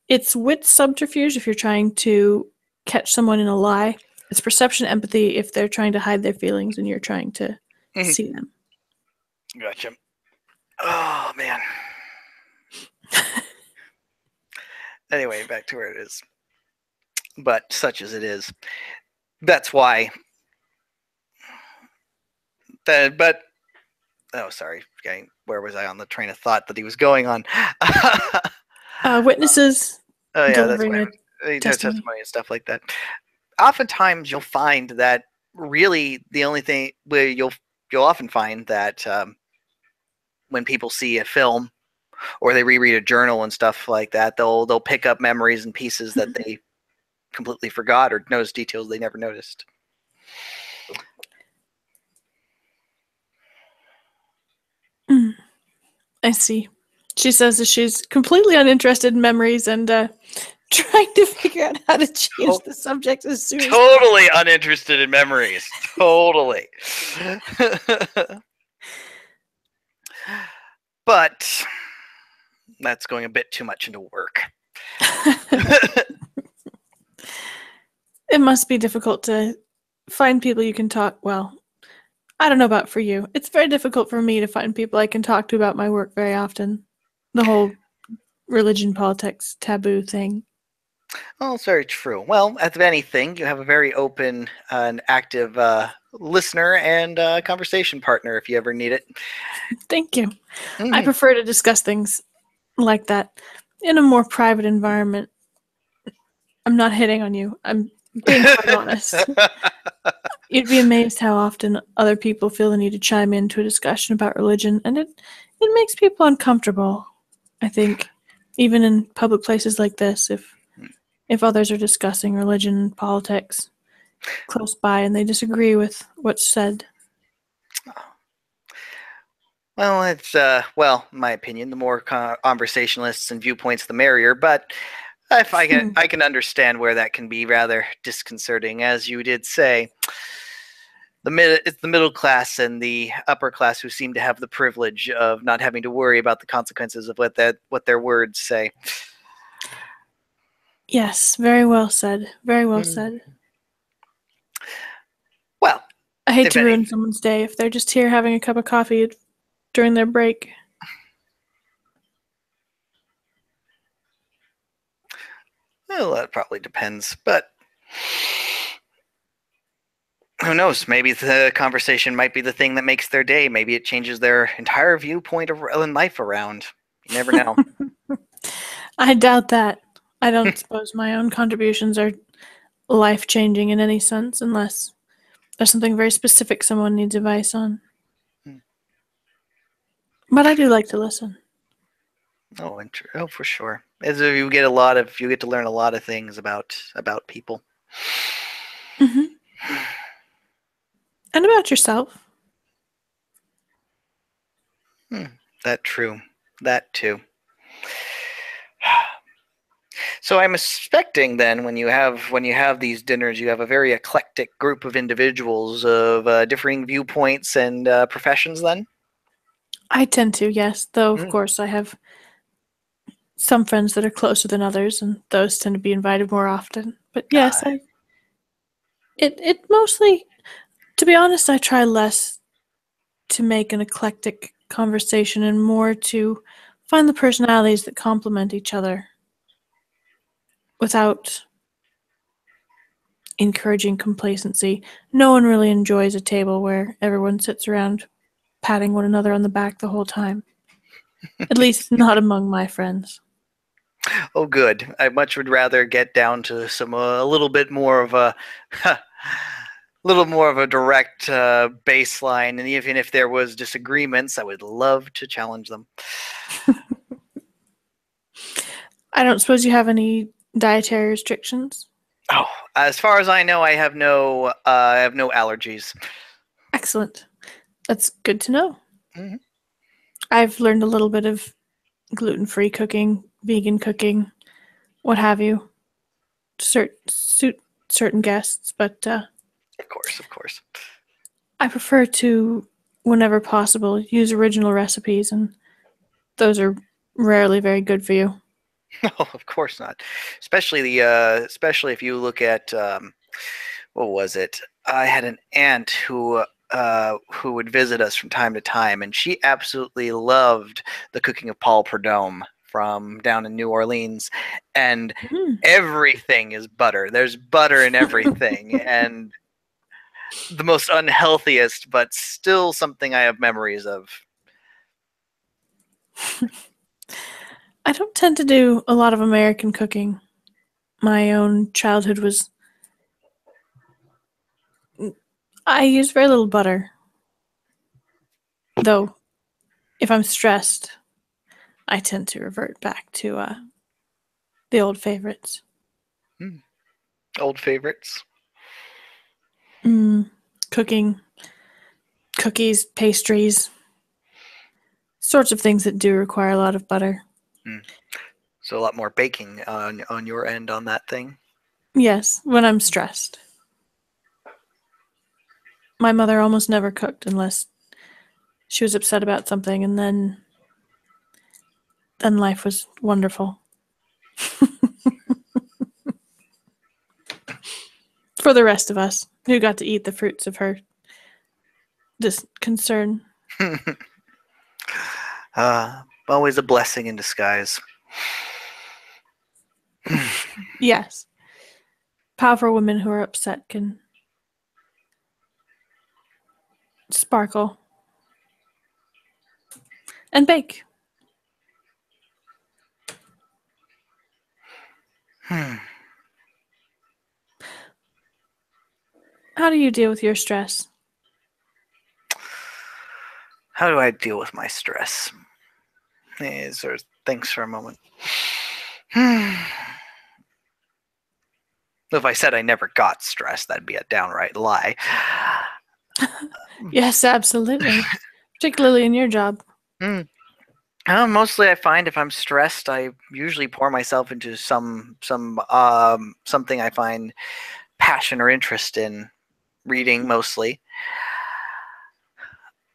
it's wits subterfuge if you're trying to catch someone in a lie. It's perception empathy if they're trying to hide their feelings and you're trying to see them. Gotcha. Oh man. Anyway, back to where it is. But such as it is. That's why. Oh, sorry. Okay, where was I on the train of thought that he was going on? Witnesses delivering that's a testimony and stuff like that. Oftentimes, you'll find that really the only thing where you'll often find that when people see a film or they reread a journal and stuff like that, they'll pick up memories and pieces that they completely forgot or notice details they never noticed. I see. She says that she's completely uninterested in memories and trying to figure out how to change the subject as soon as totally uninterested in memories. Totally. But that's going a bit too much into work. It must be difficult to find people you can talk. Well, I don't know about for you. It's very difficult for me to find people I can talk to about my work very often. The whole religion, politics, taboo thing. Oh, it's very true. Well, if anything, you have a very open and active listener and conversation partner if you ever need it. Thank you. I prefer to discuss things like that in a more private environment. I'm not hitting on you. I'm being quite honest. You'd be amazed how often other people feel the need to chime into a discussion about religion, and it makes people uncomfortable, I think, even in public places like this, if others are discussing religion and politics close by and they disagree with what's said. Well, it's in my opinion, the more conversationalists and viewpoints, the merrier. But if I can understand where that can be rather disconcerting, as you did say. It's the middle class and the upper class who seem to have the privilege of not having to worry about the consequences of what their words say. Yes, very well said. Very well said. Well, I hate to ruin someone's day if they're just here having a cup of coffee during their break. Well, that probably depends, but who knows? Maybe the conversation might be the thing that makes their day. Maybe it changes their entire viewpoint of life around. You never know. I doubt that. I don't suppose my own contributions are life-changing in any sense, unless there's something very specific someone needs advice on. But I do like to listen. Oh, for sure. As you get to learn a lot of things about people. Mm-hmm. And about yourself. That true. That too. So I'm expecting then when you have these dinners, you have a very eclectic group of individuals of differing viewpoints and professions. Then I tend to, yes. Though of course I have some friends that are closer than others, and those tend to be invited more often. But yes, it mostly, to be honest, I try less to make an eclectic conversation and more to find the personalities that complement each other without encouraging complacency. No one really enjoys a table where everyone sits around patting one another on the back the whole time. At least not among my friends. Oh, good. I much would rather get down to a little bit more of a direct baseline, and even if there was disagreements, I would love to challenge them. I don't suppose you have any dietary restrictions? Oh, as far as I know, I have no allergies. Excellent. That's good to know. Mm-hmm. I've learned a little bit of gluten-free cooking, vegan cooking, what have you. suit certain guests, but Of course, of course. I prefer to, whenever possible, use original recipes, and those are rarely very good for you. No, of course not. Especially if you look at what was it? I had an aunt who would visit us from time to time, and she absolutely loved the cooking of Paul Prudhomme from down in New Orleans, and Mm. everything is butter. There's butter in everything, and the most unhealthiest, but still something I have memories of. I don't tend to do a lot of American cooking. My own childhood was. I use very little butter. Though, if I'm stressed, I tend to revert back to the old favorites. Old favorites. Cooking, cookies, pastries, sorts of things that do require a lot of butter. So a lot more baking on your end on that thing. Yes, when I'm stressed. My mother almost never cooked unless she was upset about something, and then life was wonderful. For the rest of us who got to eat the fruits of her concern. Always a blessing in disguise. Yes. Powerful women who are upset can sparkle and bake. How do you deal with your stress? How do I deal with my stress? Thanks for a moment. If I said I never got stressed, that'd be a downright lie. Yes, absolutely. Particularly in your job. Mostly, I find if I'm stressed, I usually pour myself into something I find passion or interest in. Reading mostly.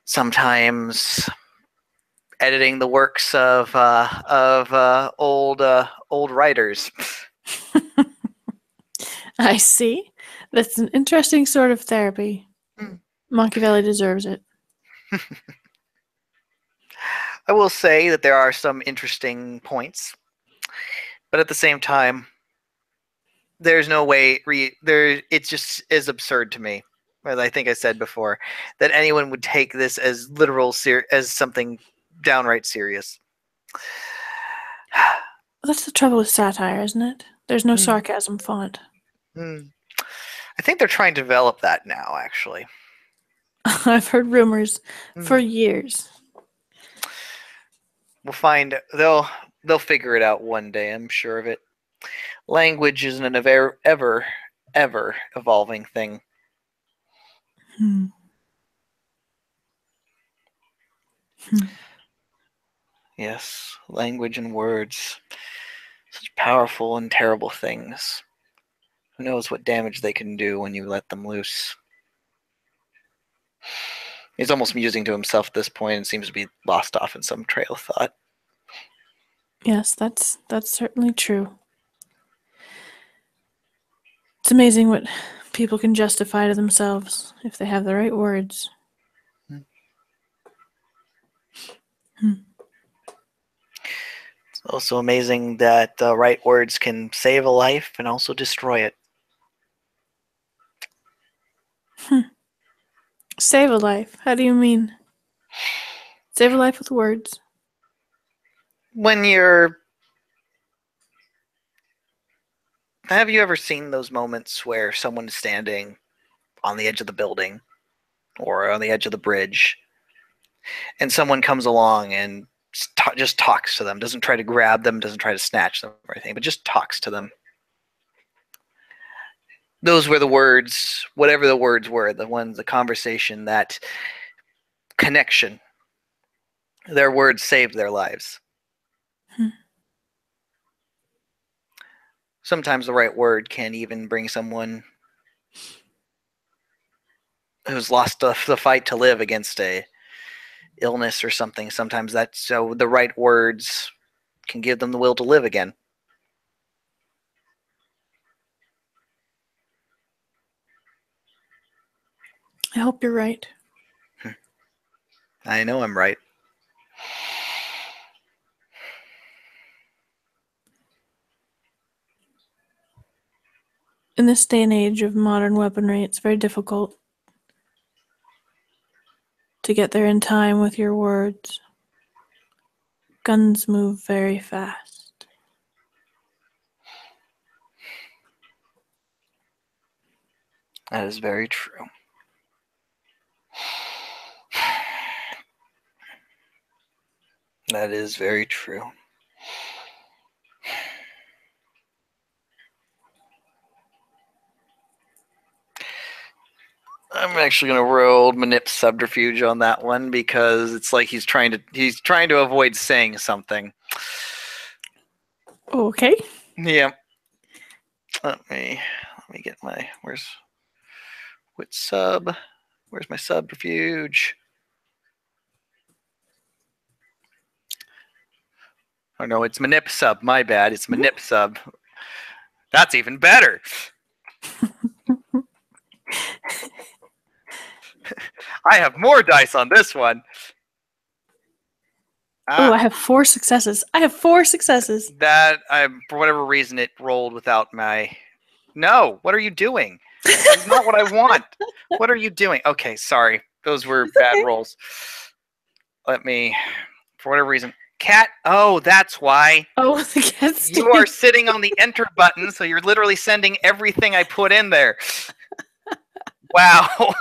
Sometimes editing the works of old writers. I see. That's an interesting sort of therapy. Machiavelli deserves it. I will say that there are some interesting points, but at the same time, there's no way there. It's just is absurd to me, as I think I said before, that anyone would take this as literal as something downright serious. That's the trouble with satire, isn't it? There's no sarcasm font. I think they're trying to develop that now, actually. I've heard rumors for years. We'll find they'll figure it out one day. I'm sure of it. Language is an ever evolving thing. Yes, language and words, such powerful and terrible things. Who knows what damage they can do when you let them loose? He's almost musing to himself at this point and seems to be lost off in some trail of thought. Yes, that's certainly true. It's amazing what people can justify to themselves if they have the right words. It's also amazing that the right words can save a life and also destroy it. Save a life? How do you mean? Save a life with words? When you're... Have you ever seen those moments where someone's standing on the edge of the building or on the edge of the bridge and someone comes along and just talks to them, doesn't try to grab them, doesn't try to snatch them or anything, but just talks to them? Those were the words, whatever the words were, the conversation, that connection. Their words saved their lives. sometimes the right word can even bring someone who's lost the fight to live against a illness or something. Sometimes that's so the right words can give them the will to live again. I hope you're right. I know I'm right. In this day and age of modern weaponry, it's very difficult to get there in time with your words. Guns move very fast. That is very true. That is very true. I'm actually going to roll manip subterfuge on that one because it's like he's trying to avoid saying something. Okay. Yeah. Let me get my where's my subterfuge? Oh no, it's manip sub. My bad. It's manip sub. That's even better. I have more dice on this one. Oh, I have 4 successes. I have 4 successes. That for whatever reason it rolled without my. No, what are you doing? That's not what I want. What are you doing? Okay, sorry. Those were bad rolls. Let me, for whatever reason, cat. Oh, that's why. Oh, the cat's You are sitting on the enter button, so you're literally sending everything I put in there. Wow.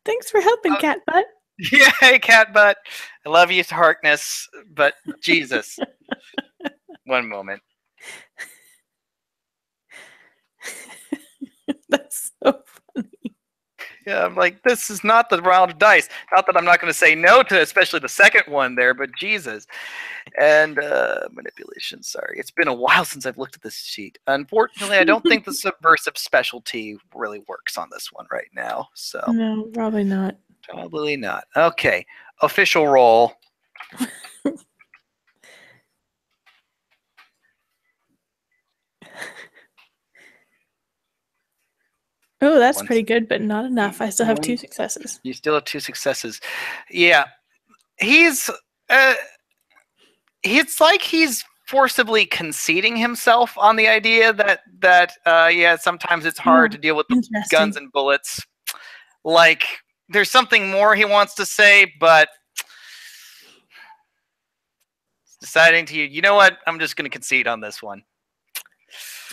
Thanks for helping, cat butt. Yeah, hey, cat butt. I love you, Harkness, but Jesus. One moment. That's so funny. Yeah, I'm like, this is not the round of dice. Not that I'm not going to say no to especially the second one there, but Jesus. And manipulation, sorry. It's been a while since I've looked at this sheet. Unfortunately, I don't think the subversive specialty really works on this one right now. So No, probably not. Probably not. Okay, official roll. Oh, that's pretty good, but not enough. I still have 2 successes. You still have 2 successes. Yeah, he's like he's forcibly conceding himself on the idea that yeah, sometimes it's hard to deal with the guns and bullets. Like there's something more he wants to say, but deciding to, you know what, I'm just going to concede on this one.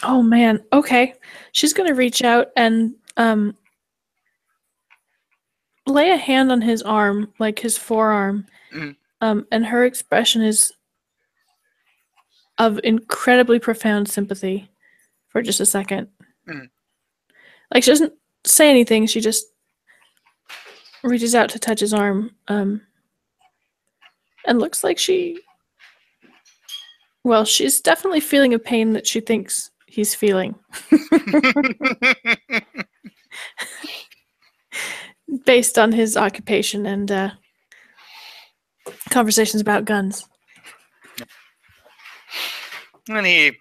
Oh man, okay. She's going to reach out and lay a hand on his arm, like his forearm. Mm-hmm. And her expression is of incredibly profound sympathy for just a second. Mm-hmm. Like she doesn't say anything, she just reaches out to touch his arm, and looks like she's definitely feeling a pain that she thinks he's feeling. Based on his occupation and conversations about guns. And he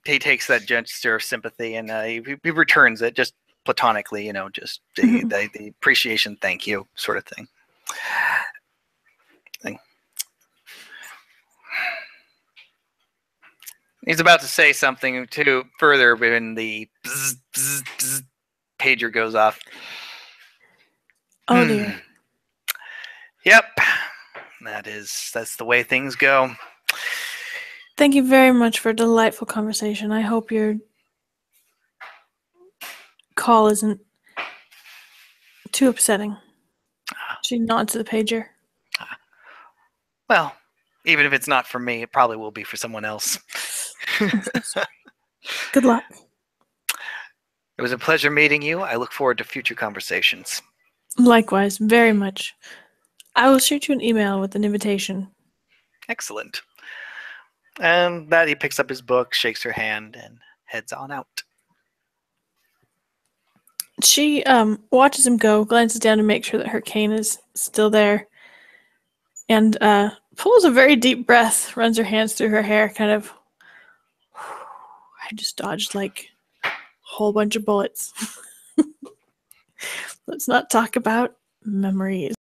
takes that gesture of sympathy and he returns it just platonically, just the appreciation, thank you sort of thing. He's about to say something too further when the bzz, bzz, bzz, pager goes off. Oh dear. Yep. That's the way things go. Thank you very much for a delightful conversation. I hope your call isn't too upsetting. She nods to the pager. Well, even if it's not for me, it probably will be for someone else. I'm so sorry. Good luck. It was a pleasure meeting you. I look forward to future conversations. Likewise, very much. I will shoot you an email with an invitation. Excellent. And that he picks up his book, shakes her hand, and heads on out. She watches him go, glances down to make sure that her cane is still there, and pulls a very deep breath, runs her hands through her hair, kind of. I just dodged like a whole bunch of bullets. Let's not talk about memories.